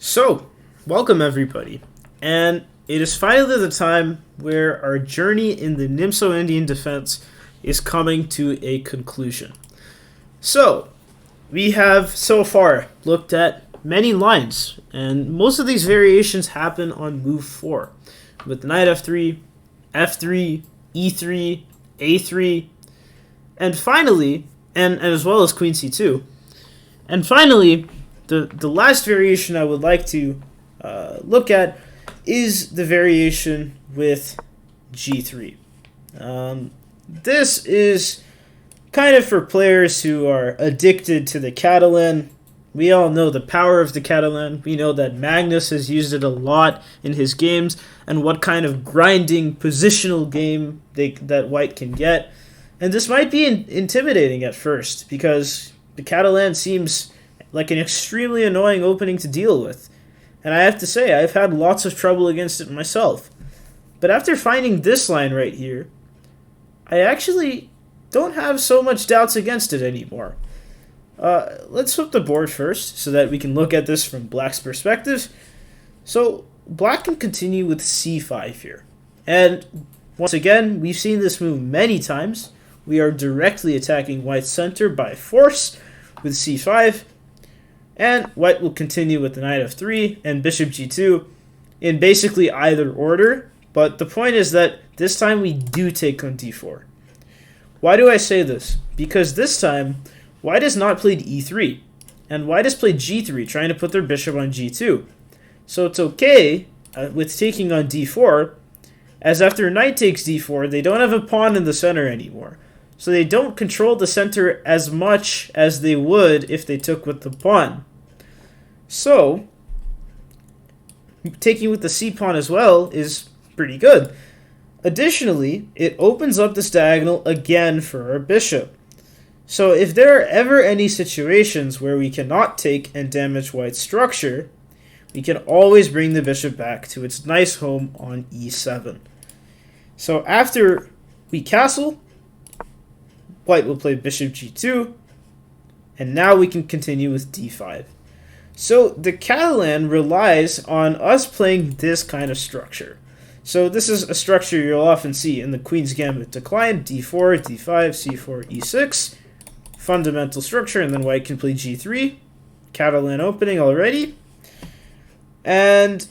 So, welcome everybody, and it is finally the time where our journey in the Nimzo-Indian defense is coming to a conclusion. So, we have so far looked at many lines, and most of these variations happen on move 4, with knight f3, f3, e3, a3, and finally, and as well as queen c2, and finally, the last variation I would like to look at is the variation with g3. This is kind of for players who are addicted to the Catalan. We all know the power of the Catalan. We know that Magnus has used it a lot in his games and what kind of grinding positional game that White can get. And this might be intimidating at first because the Catalan seems like an extremely annoying opening to deal with. And I have to say, I've had lots of trouble against it myself. But after finding this line right here, I actually don't have so much doubts against it anymore. Let's flip the board first so that we can look at this from Black's perspective. So Black can continue with c5 here. And once again, we've seen this move many times. We are directly attacking White's center by force with c5. And White will continue with the knight f3 and bishop g2 in basically either order. But the point is that this time we do take on d4. Why do I say this? Because this time, White has not played e3. And White has played g3, trying to put their bishop on g2. So it's okay with taking on d4, as after knight takes d4, they don't have a pawn in the center anymore. So they don't control the center as much as they would if they took with the pawn. So, taking with the c-pawn as well is pretty good. Additionally, it opens up this diagonal again for our bishop. So if there are ever any situations where we cannot take and damage White's structure, we can always bring the bishop back to its nice home on e7. So after we castle, White will play bishop g2, and now we can continue with d5. So the Catalan relies on us playing this kind of structure. So this is a structure you'll often see in the Queen's Gambit decline, d4, d5, c4, e6, fundamental structure, and then White can play g3, Catalan opening already. And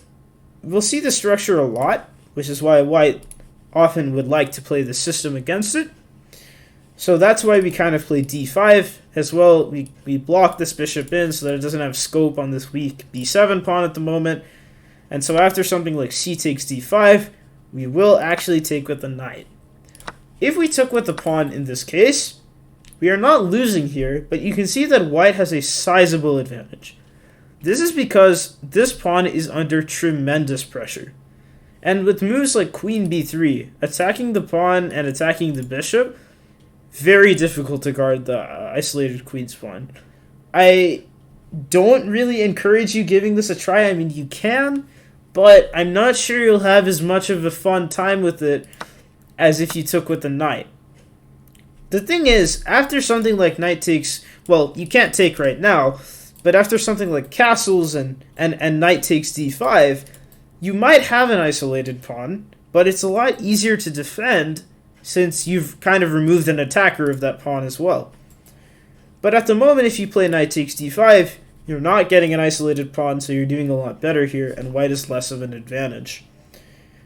we'll see the structure a lot, which is why White often would like to play the system against it. So that's why we kind of play d5 as well. We block this bishop in so that it doesn't have scope on this weak b7 pawn at the moment. And so after something like c takes d5, we will actually take with the knight. If we took with the pawn in this case, we are not losing here, but you can see that White has a sizable advantage. This is because this pawn is under tremendous pressure. And with moves like queen b3, attacking the pawn and attacking the bishop, very difficult to guard the isolated queen's pawn. I don't really encourage you giving this a try. I mean, you can, but I'm not sure you'll have as much of a fun time with it as if you took with the knight. The thing is, after something like knight takes, well, you can't take right now, but after something like castles and knight takes d5, you might have an isolated pawn, but it's a lot easier to defend since you've kind of removed an attacker of that pawn as well. But at the moment, if you play knight takes d5, you're not getting an isolated pawn, so you're doing a lot better here, and White is less of an advantage.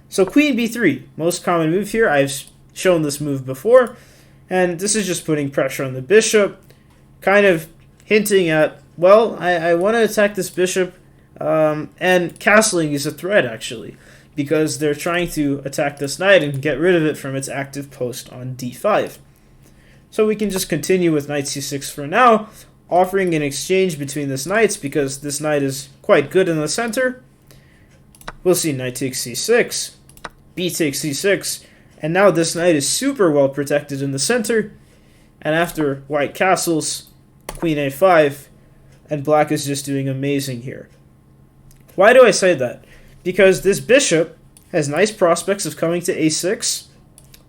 So queen b3, most common move here. I've shown this move before, and this is just putting pressure on the bishop, kind of hinting at, well, I want to attack this bishop, and castling is a threat, actually, because they're trying to attack this knight and get rid of it from its active post on d5. So we can just continue with knight c6 for now, offering an exchange between this knights because this knight is quite good in the center. We'll see knight takes c6, b takes c6, and now this knight is super well protected in the center. And after White castles, queen a5, and Black is just doing amazing here. Why do I say that? Because this bishop has nice prospects of coming to a6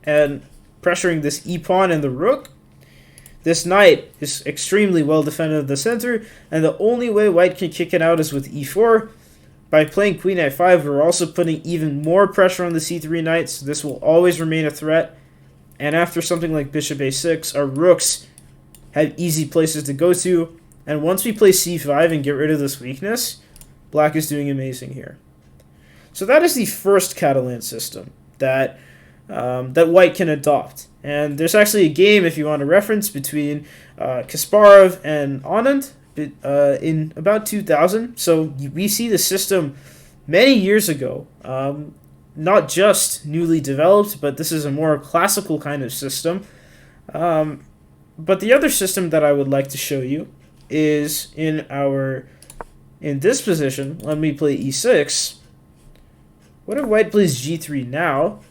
and pressuring this e-pawn and the rook. This knight is extremely well defended in the center, and the only way White can kick it out is with e4, by playing queen a5, we're also putting even more pressure on the c3 knight, so this will always remain a threat. And after something like bishop a6, our rooks have easy places to go to. And once we play c5 and get rid of this weakness, black is doing amazing here. So that is the first Catalan system that white can adopt. And there's actually a game, if you want a reference, between Kasparov and Anand in about 2000. So we see the system many years ago. Not just newly developed, but this is a more classical kind of system. But the other system that I would like to show you is in this position. Let me play e6. What if white plays g3 now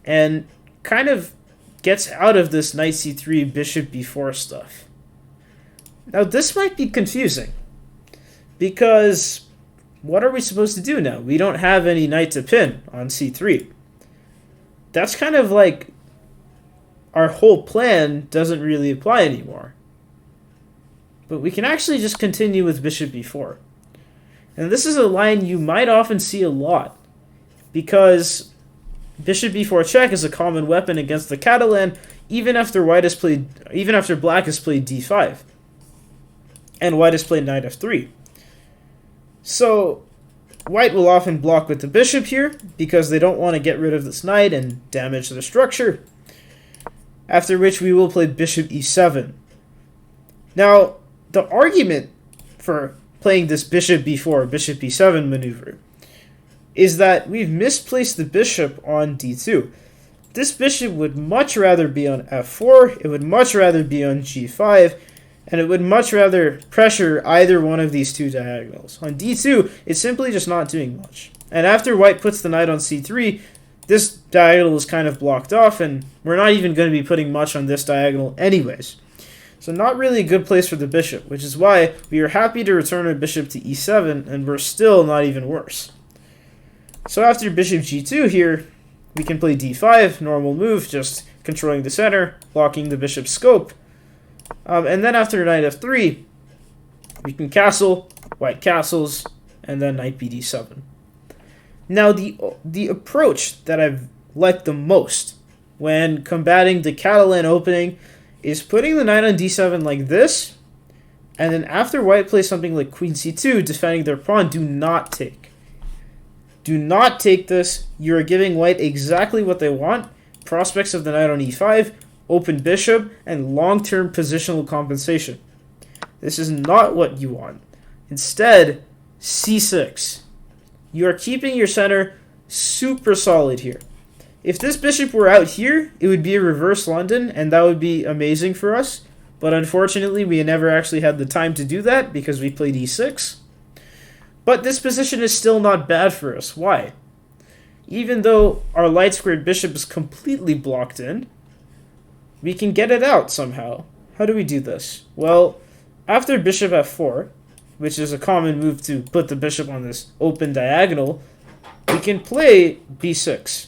and kind of gets out of this knight c3, bishop b4 stuff? Now this might be confusing because what are we supposed to do now? We don't have any knight to pin on c3. That's kind of like our whole plan doesn't really apply anymore. But we can actually just continue with bishop b4. And this is a line you might often see a lot because bishop b4 check is a common weapon against the Catalan even after black has played d5 and white has played knight f3. So white will often block with the bishop here because they don't want to get rid of this knight and damage the structure. After which we will play bishop e7. Now, the argument for playing this bishop b4, bishop b7 maneuver is that we've misplaced the bishop on d2. This bishop would much rather be on f4, it would much rather be on g5, and it would much rather pressure either one of these two diagonals. On d2, it's simply just not doing much. And after white puts the knight on c3, this diagonal is kind of blocked off, and we're not even going to be putting much on this diagonal anyways. So not really a good place for the bishop, which is why we are happy to return our bishop to e7, and we're still not even worse. So after bishop g2 here, we can play d5, normal move, just controlling the center, blocking the bishop's scope. And then after knight f3, we can castle, white castles, and then knight bd7. Now the approach that I've liked the most when combating the Catalan opening is putting the knight on d7 like this, and then after white plays something like queen c2, defending their pawn, do not take. Do not take this. You are giving white exactly what they want. Prospects of the knight on e5, open bishop, and long-term positional compensation. This is not what you want. Instead, c6. You are keeping your center super solid here. If this bishop were out here, it would be a reverse London, and that would be amazing for us. But unfortunately, we never actually had the time to do that because we played e6. But this position is still not bad for us. Why? Even though our light-squared bishop is completely blocked in, we can get it out somehow. How do we do this? Well, after bishop f4, which is a common move to put the bishop on this open diagonal, we can play b6.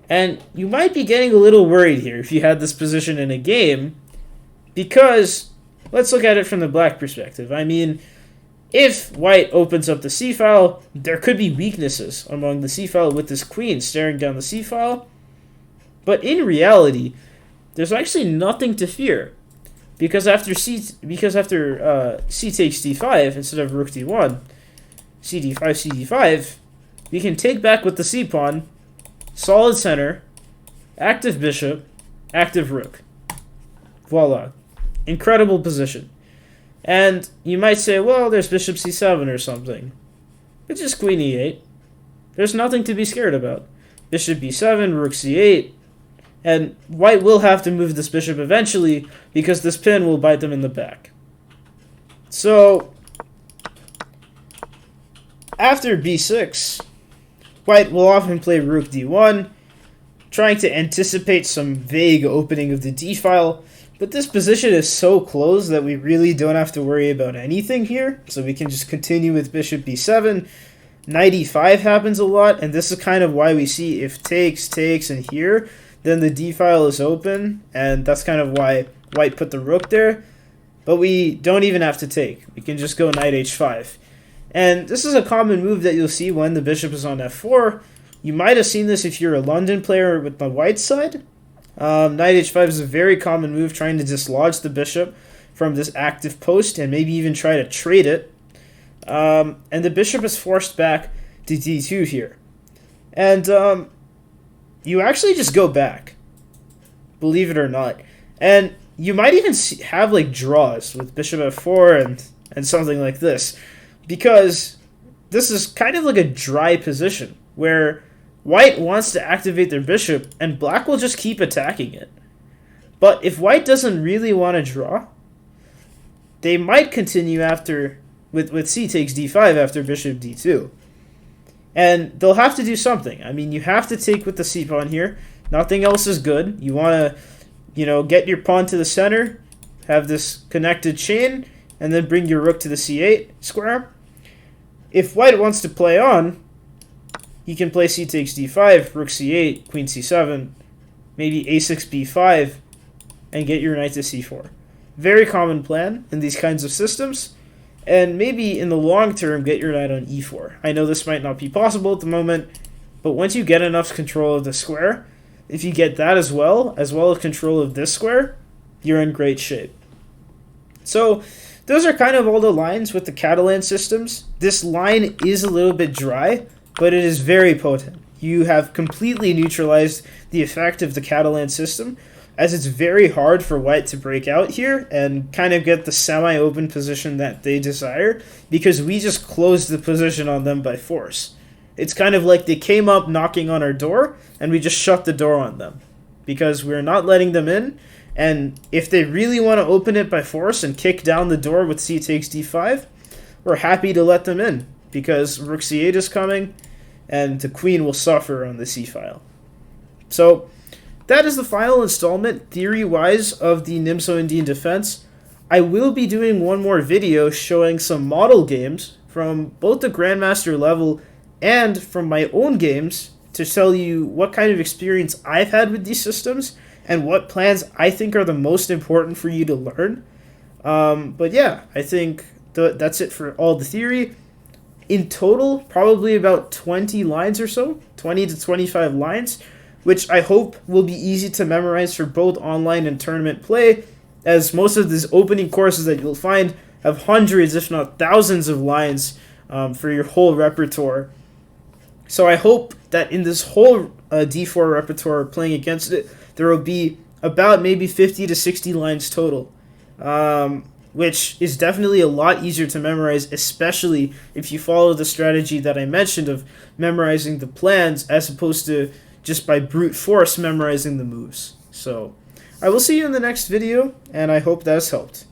And you might be getting a little worried here if you had this position in a game, because let's look at it from the black perspective. I mean, if white opens up the c-file, there could be weaknesses among the c-file with this queen staring down the c-file. But in reality, there's actually nothing to fear, because after c takes d5 instead of rook d1, c d5, we can take back with the c-pawn, solid center, active bishop, active rook. Voila. Incredible position. And you might say, well, there's bishop c7 or something. It's just queen e8. There's nothing to be scared about. Bishop b7, rook c8. And white will have to move this bishop eventually because this pin will bite them in the back. So, after b6, white will often play rook d1, trying to anticipate some vague opening of the d-file. But this position is so close that we really don't have to worry about anything here. So we can just continue with bishop b7. Knight e5 happens a lot, and this is kind of why we see if takes, and here, then the d-file is open, and that's kind of why white put the rook there. But we don't even have to take. We can just go knight h5. And this is a common move that you'll see when the bishop is on f4. You might have seen this if you're a London player with the white side. Knight h5 is a very common move, trying to dislodge the bishop from this active post and maybe even try to trade it. And the bishop is forced back to d2 here. And you actually just go back, believe it or not. And you might even have like draws with bishop f4 and something like this, because this is kind of like a dry position where white wants to activate their bishop and black will just keep attacking it. But if white doesn't really want to draw, they might continue after with c takes d5 after bishop d2. And they'll have to do something. I mean, you have to take with the c pawn here. Nothing else is good. You want to, get your pawn to the center, have this connected chain, and then bring your rook to the c8 square. If white wants to play on, he can play c takes d5, rook c8, queen c7, maybe a6 b5, and get your knight to c4. Very common plan in these kinds of systems, and maybe in the long term get your knight on e4. I know this might not be possible at the moment, but once you get enough control of the square, if you get that as well as control of this square, you're in great shape. So those are kind of all the lines with the Catalan systems. This line is a little bit dry, but it is very potent. You have completely neutralized the effect of the Catalan system, as it's very hard for white to break out here and kind of get the semi-open position that they desire, because we just closed the position on them by force. It's kind of like they came up knocking on our door, and we just shut the door on them, because we're not letting them in. And if they really want to open it by force and kick down the door with c takes d5, we're happy to let them in, because rook c8 is coming, and the queen will suffer on the c-file. So that is the final installment, theory-wise, of the Nimzo-Indian defense. I will be doing one more video showing some model games from both the Grandmaster level and from my own games to tell you what kind of experience I've had with these systems and what plans I think are the most important for you to learn. But yeah, I think that's it for all the theory. In total, probably about 20 lines or so, 20 to 25 lines, which I hope will be easy to memorize for both online and tournament play, as most of these opening courses that you'll find have hundreds, if not thousands, of lines for your whole repertoire. So I hope that in this whole d4 repertoire playing against it, there will be about maybe 50 to 60 lines total, which is definitely a lot easier to memorize, especially if you follow the strategy that I mentioned of memorizing the plans as opposed to just by brute force memorizing the moves. So I will see you in the next video, and I hope that has helped.